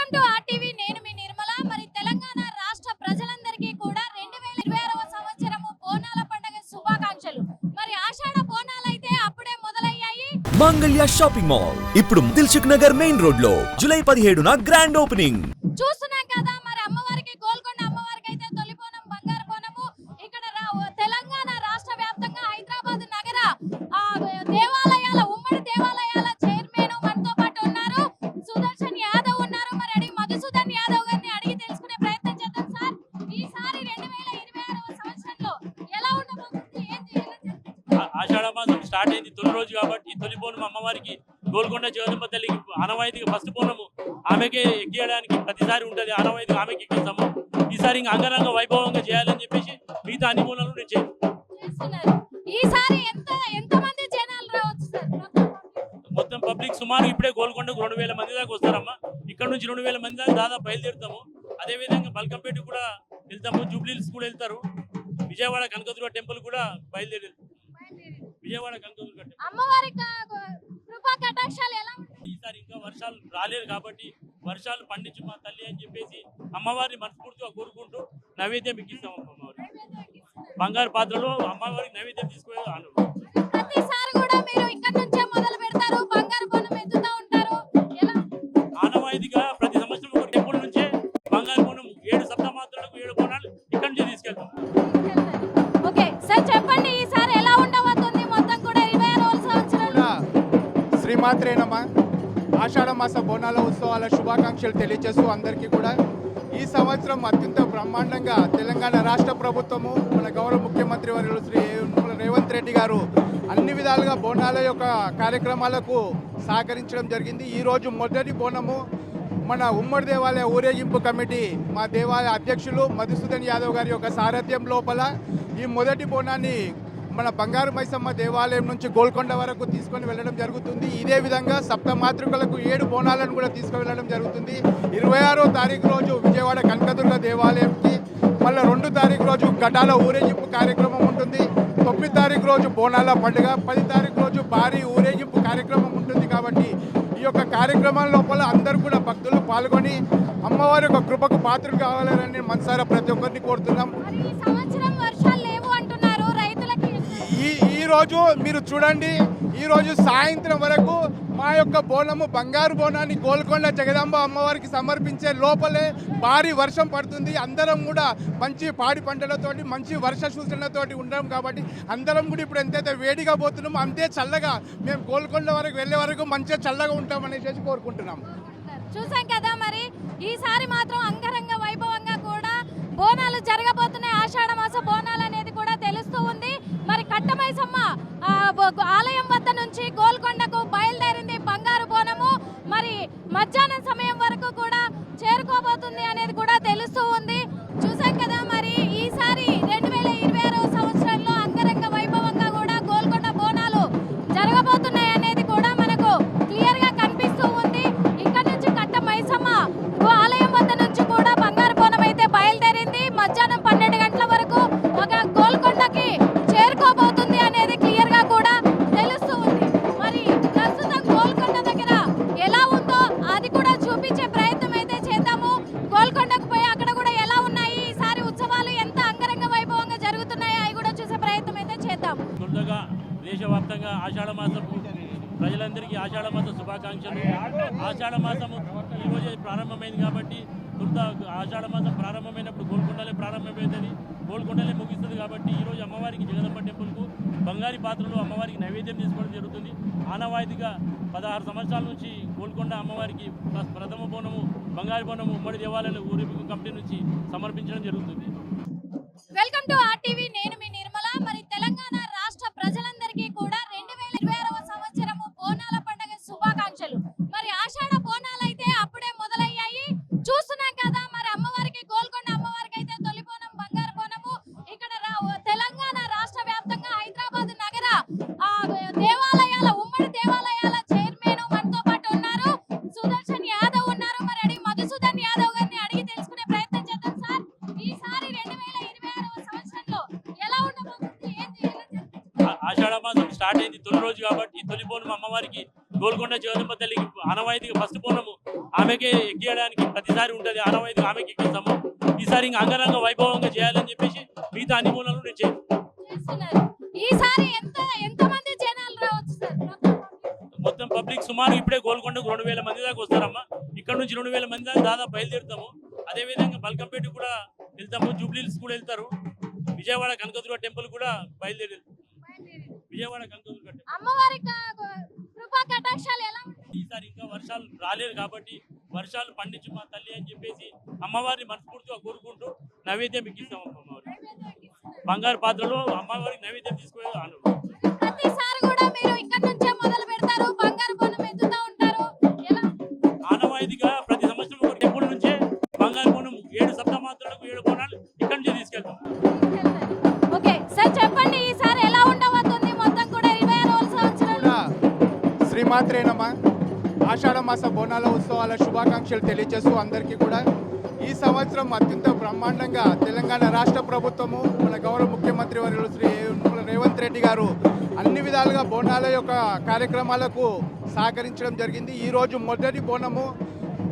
Welcome to RTV. నేను మీ నిర్మల. మరి తెలంగాణ రాష్ట్ర ప్రజలందరికీ కూడా 2026వ సంవత్సరము బోనాల పండుగ శుభాకాంక్షలు. మరి ఆషాఢ బోనాలు అయితే అప్పుడే మొదలయ్యాయి. మంగళ్య షాపింగ్ మాల్ ఇప్పుడు దిల్సుఖ్ నగర్ మెయిన్ రోడ్ లో జూలై 17న గ్రాండ్ ఓపెనింగ్. చూస్తున్నాం కదా, మరి అమ్మవారికి గోల్కొండ అమ్మవారికి అయితే తొలి బోనం బంగారు బోనము ఇక్కడ తెలంగాణ రాష్ట్ర వ్యాప్తంగా హైదరాబాద్ నగర దేవాలయాల ఉమ్మడి దేవాలయాల చైర్మన్ మనతో పాటు ఉన్నారు. సుదర్శన్ యాదవ్ ఉన్నారు. మరి అడిగి మధుసూదన్ యాదవ్ గారిని అడిగి తెలుసుకునే ప్రయత్నం చేద్దాం. సార్, ఈసారి 2026వ సంవత్సరంలో ఎలా ఉండబోతుంది? ఆషాఢ మాసం స్టార్ట్ అయింది తొలి రోజు కాబట్టి తొలి బోనం అమ్మవారికి గోల్కొండ జగదంబ తల్లికి ఆనవాయితీగా ఫస్ట్ బోనము ఆమెకే ఎక్కియడానికి ప్రతిసారి ఉంటుంది. ఆనవాయితీగా ఆమెకి ఎక్కిస్తాము. ఈసారి ఇంకా అంగరంగ వైభవంగా చేయాలని చెప్పేసి మిగతా అన్ని బోనాలు నేను చేస్తున్నారు. ఈసారి ఎంతమంది జనాలు రావచ్చు సార్? మొత్తం పబ్లిక్ సుమారు ఇప్పుడే గోల్కొండకు 2000 మంది దాకా వస్తారమ్మా. ఇక్కడ నుంచి 2000 మంది దాకా దాదాపు బయలుదేరుతాము. అదేవిధంగా బల్కంపేట కూడా వెళ్తాము, జూబ్లీహిల్స్ కూడా వెళ్తారు, విజయవాడ కనకదుర్గ టెంపుల్ కూడా బయలుదేరి విజయవాడ కనకదుర్గ టెంపుల్. అమ్మవారి కృపా కటాక్షాలు ఎలా ఉంటాయి? ఈసారి ఇంకా వర్షాలు రాలేదు కాబట్టి వర్షాలు పండించు మా తల్లి అని చెప్పేసి అమ్మవారిని మనస్ఫూర్తిగా కోరుకుంటూ నైవేద్యం ఎక్కిస్తాం. అమ్మవారి బంగారు పాత్రలో అమ్మవారికి నైవేద్యం తీసుకుని ప్రతిసారి కూడా మీరు ఇక్కడ నుంచే మొదలు పెడతారు, బంగారు బోనం ఎత్తుతూ ఉంటారు. ఎలా ఆనవాయితీగా ప్రతి సంవత్సరం ఒక టెంపుల్ నుంచే బంగారు బోనం 7 సప్తమాత్రలకు 7 బోనాలు ఇక్కడ నుంచి తీసుకెళ్తాం. ఓకే సార్, చెప్పండి ఈసారి ఎలా ఉండబోతుంది? మొత్తం కూడా 26వ సంవత్సరంలో శ్రీమాత్రే నమః. ఆషాఢ మాస బోనాల ఉత్సవాల శుభాకాంక్షలు తెలియజేస్తూ అందరికీ కూడా ఈ సంవత్సరం అత్యంత బ్రహ్మాండంగా తెలంగాణ రాష్ట్ర ప్రభుత్వము మన గౌరవ ముఖ్యమంత్రి వర్యులు శ్రీ రేవంత్ రెడ్డి గారు అన్ని విధాలుగా బోనాల యొక్క కార్యక్రమాలకు సహకరించడం జరిగింది. ఈరోజు మొదటి బోనము మన ఉమ్మడి దేవాలయ ఊరేగింపు కమిటీ మా దేవాలయ అధ్యక్షులు మధుసూదన్ యాదవ్ గారి యొక్క సారథ్యం లోపల ఈ మొదటి బోనాన్ని మన బంగారు మైసమ్మ దేవాలయం నుంచి గోల్కొండ వరకు తీసుకొని వెళ్ళడం జరుగుతుంది. ఇదే విధంగా సప్తమాతృకలకు 7 బోనాలను కూడా తీసుకువెళ్ళడం జరుగుతుంది. 26వ తారీఖు రోజు విజయవాడ కనకదుర్గ దేవాలయంకి, మళ్ళీ 2వ తారీఖు రోజు ఘటాల ఊరేగింపు కార్యక్రమం ఉంటుంది. 9వ తారీఖు రోజు బోనాల పండుగ, 10వ తారీఖు రోజు భారీ ఊరేగింపు కార్యక్రమం ఉంటుంది. కాబట్టి ఈ యొక్క కార్యక్రమాల లోపల అందరూ కూడా భక్తులు పాల్గొని అమ్మవారి యొక్క కృపకు పాత్రలు కావాలని మనసారా ప్రతి ఒక్కరిని కోరుతున్నాం. ఈ సంవత్సరం వర్షాలు లేవు అంటున్నారు రైతులకి. ఈ రోజు మీరు చూడండి, ఈ రోజు సాయంత్రం వరకు మా యొక్క బోనము బంగారు బోనాన్ని గోల్కొండ జగదాంబ అమ్మవారికి సమర్పించే లోపలే భారీ వర్షం పడుతుంది. అందరం కూడా మంచి పాడి పంటలతోటి మంచి వర్ష సూచనలతోటి ఉండడం కాబట్టి అందరం కూడా ఇప్పుడు ఎంతైతే వేడిగా పోతున్నామో అంతే చల్లగా మేము గోల్కొండ వరకు వెళ్ళే వరకు మంచిగా చల్లగా ఉంటామనేసి కోరుకుంటున్నాం. చూసాం కదా, మరి ఈసారి మాత్రం అంగరంగ వైభవంగా కూడా బోనాలు జరగబోతున్నాయి. ఆషాఢ మాస బోనాలు అనేది కూడా తెలుస్తూ ఉంది. మరి కట్టమైసమ్మ ఆలయం వద్ద నుంచి గోల్కొండకు బయలుదేరింది బంగారు బోనము. మరి మధ్యాహ్నం సమయం వరకు కూడా చేరుకోబోతుంది అనేది కూడా తెలుస్తూ ఉంది. చూసాం కదా, మరి ఈసారి 2026వ సంవత్సరంలో అంగరంగ వైభవంగా కూడా గోల్కొండ బోనాలు జరగబోతున్నాయి అనేది కూడా మనకు క్లియర్ గా కనిపిస్తూ ఉంది. ఇక్కడ నుంచి కట్టమైసమ్మ ఆలయం వద్ద నుంచి కూడా బంగారు బోనం అయితే బయలుదేరింది. మధ్యాహ్నం 12 గంటల వరకు ఒక గోల్కొండకి చేరుకోబోతుంది అనేది క్లియర్ గా కూడా తెలుస్తూ ఉంది. మరి ప్రస్తుతం గోల్కొండ దగ్గర ఎలా ఉందో అది కూడా చూపించే ప్రయత్నం అయితే చేద్దాము. గోల్కొండకు పోయి అక్కడ కూడా ఎలా ఉన్నాయి, ఈసారి ఉత్సవాలు ఎంత అంగరంగ వైభవంగా జరుగుతున్నాయో అవి కూడా చూసే ప్రయత్నం అయితే చేద్దాం. ముందుగా దేశవ్యాప్తంగా ఆషాఢ మాసం ప్రజలందరికీ ఆషాఢ మాస శుభాకాంక్షలు. ఆషాఢ మాసము ఈరోజు ప్రారంభమైంది కాబట్టి ఆషాఢ మాసం ప్రారంభమైనప్పుడు గోల్కొండలే ప్రారంభమవుతుంది, గోల్కొండలే ముగిస్తుంది. కాబట్టి ఈరోజు అమ్మవారికి జగదంబ టెంపుల్కు బంగారు పాత్రలో అమ్మవారికి నైవేద్యం తీసుకోవడం జరుగుతుంది. ఆనవాయితీగా 16 సంవత్సరాల నుంచి గోల్కొండ అమ్మవారికి ప్రథమ బోనము బంగారు బోనము ఉమ్మడి దేవాలయాల ఊరేగింపు కమిటీ నుంచి సమర్పించడం జరుగుతుంది. Welcome to RTV. నేను మీ నిర్మల. మరి తెలంగాణ రాష్ట్ర ప్రజలందరికీ కూడా 2026వ సంవత్సరము బోనాల పండుగ శుభాకాంక్షలు. మరి ఆషాఢ బోనాలు అయితే అప్పుడే మొదలయ్యాయి. చూస్తున్నాం కదా, మరి అమ్మవారికి గోల్కొండ అమ్మవారికి అయితే తొలి బోనం బంగారు బోనము ఇక్కడ తెలంగాణ రాష్ట్ర వ్యాప్తంగా హైదరాబాద్ నగర దేవాలయాల ఉమ్మడి దేవాలయాల చైర్మన్ మనతో పాటు ఉన్నారు. సుదర్శన్ యాదవ్ ఉన్నారు. మరి అడిగి మధుసూదన్ యాదవ్ గారిని అడిగి తెలుసుకునే ప్రయత్నం చేద్దాం. సార్, ఈసారి 2026వ సంవత్సరంలో ఎలా ఉండబోతుంది? ఆషాఢ మాసం స్టార్ట్ అయింది తొలి రోజు కాబట్టి తొలి బోనం అమ్మవారికి గోల్కొండ జగదంబ తల్లికి ఆనవాయితీగా ఫస్ట్ బోనము ఆమెకే ఎక్కియడానికి ప్రతిసారి ఉంటుంది, ఆనవాయితీ ఆమెకి ఎక్కిస్తాము. ఈసారి ఇంకా అంగరంగ వైభవంగా చేయాలని చెప్పేసి మిగతా అన్ని మూలాలు నేను చేస్తున్నారు. ఈసారి ఎంతమంది జనాలు రావచ్చు సార్? మొత్తం పబ్లిక్ సుమారు ఇప్పుడే గోల్కొండకు 2000 మంది దాకా వస్తారమ్మా. ఇక్కడ నుంచి 2000 మంది దాకా దాదాపు బయలుదేరుతాము. అదేవిధంగా బల్కంపేట కూడా వెళ్తాము, జూబ్లీహిల్స్ కూడా వెళ్తారు, విజయవాడ కనకదుర్గ టెంపుల్ కూడా బయలుదేరి విజయవాడ కనకదుర్గ టెంపుల్. అమ్మవారి కృపా కటాక్షాలు ఎలా ఉంటాయి? ఈసారి ఇంకా వర్షాలు రాలేదు కాబట్టి వర్షాలు పండించు మా తల్లి అని చెప్పేసి అమ్మవారిని మనస్ఫూర్తిగా కోరుకుంటూ నైవేద్యం ఎక్కిస్తాం. అమ్మవారి బంగారు పాత్రలో అమ్మవారికి నైవేద్యం తీసుకునే ప్రతిసారి కూడా మీరు ఇక్కడ నుంచే మొదలు పెడతారు, బంగారు బోనం ఎత్తుతూ ఉంటారు. ఎలా? ఆనవాయితీగా ప్రతి సంవత్సరం ఒక టెంపుల్ నుంచే బంగారు బోనం 7 సప్తమాత్రులకు 7 బోనాలు ఇక్కడ నుంచి తీసుకెళ్తాం. ఓకే సార్, చెప్పండి ఈసారి ఎలా ఉండబోతుంది? మొత్తం కూడా 26వ సంవత్సరం. శ్రీమాత్రేనమా ఆషాఢ మాస బోనాల ఉత్సవాల శుభాకాంక్షలు తెలియజేస్తూ అందరికీ కూడా ఈ సంవత్సరం అత్యంత బ్రహ్మాండంగా తెలంగాణ రాష్ట్ర ప్రభుత్వము మన గౌరవ ముఖ్యమంత్రి వర్యులు శ్రీ రేవంత్ రెడ్డి గారు అన్ని విధాలుగా బోనాల యొక్క కార్యక్రమాలకు సహకరించడం జరిగింది. ఈరోజు మొదటి బోనము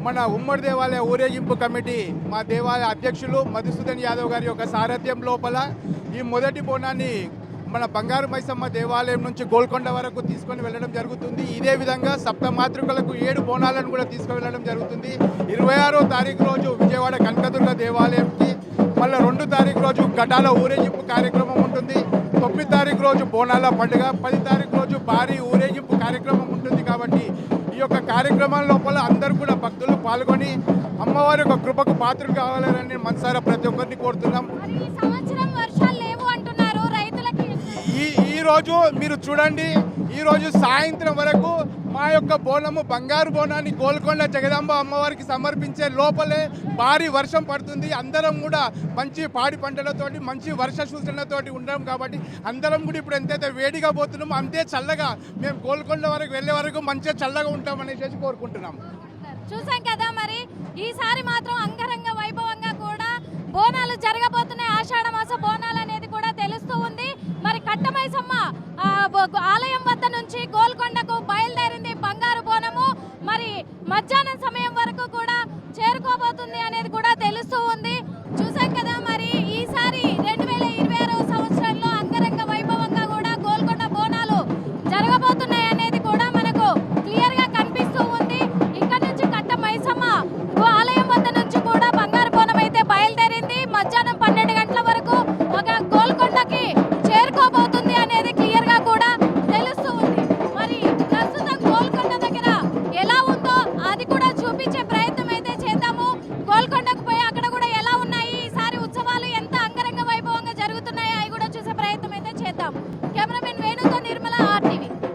మన ఉమ్మడి దేవాలయ ఊరేగింపు కమిటీ మా దేవాలయ అధ్యక్షులు మధుసూదన్ యాదవ్ గారి యొక్క సారథ్యం లోపల ఈ మొదటి బోనాన్ని మన బంగారు మైసమ్మ దేవాలయం నుంచి గోల్కొండ వరకు తీసుకొని వెళ్ళడం జరుగుతుంది. ఇదే విధంగా సప్తమాతృకలకు 7 బోనాలను కూడా తీసుకువెళ్ళడం జరుగుతుంది. 26వ తారీఖు రోజు విజయవాడ కనకదుర్గ దేవాలయంకి, మళ్ళీ 2వ తారీఖు రోజు ఘటాల ఊరేగింపు కార్యక్రమం ఉంటుంది. 9వ తారీఖు రోజు బోనాల పండుగ, 10వ తారీఖు రోజు భారీ ఊరేగింపు కార్యక్రమం ఉంటుంది. కాబట్టి ఈ యొక్క కార్యక్రమం లోపల అందరూ కూడా భక్తులు పాల్గొని అమ్మవారి యొక్క కృపకు పాత్రలు కావాలని మనసారా ప్రతి ఒక్కరిని కోరుతున్నాం. మరి ఈ సంవత్సరం వర్షాలు లేవు అంటున్నారు రైతులకి. ఈ రోజు మీరు చూడండి, ఈ రోజు సాయంత్రం వరకు మా యొక్క బోనము బంగారు బోనాన్ని గోల్కొండ జగదాంబ అమ్మవారికి సమర్పించే లోపలే భారీ వర్షం పడుతుంది. అందరం కూడా మంచి పాడి పంటలతోటి మంచి వర్ష సూచనలతోటి ఉన్నాం. కాబట్టి అందరం కూడా ఇప్పుడు ఎంతైతే వేడిగా పోతున్నామో అంతే చల్లగా మేము గోల్కొండ వరకు వెళ్ళే వరకు మంచిగా చల్లగా ఉంటామనేసి కోరుకుంటున్నాం. చూసాం కదా, మరి ఈసారి మాత్రం అంగరంగ వైభవంగా కూడా బోనాలు జరగబోతున్నాయి. ఆషాఢ మాస బోనాలు అనేది కూడా తెలుస్తూ ఉంది. మరి కట్టమైసమ్మ ఆలయం వద్ద నుంచి గోల్కొండకు బయలుదేరింది బంగారు బోనము. మరి మధ్యాహ్నం సమయం వరకు కూడా చేరుకోబోతుంది అనేది కూడా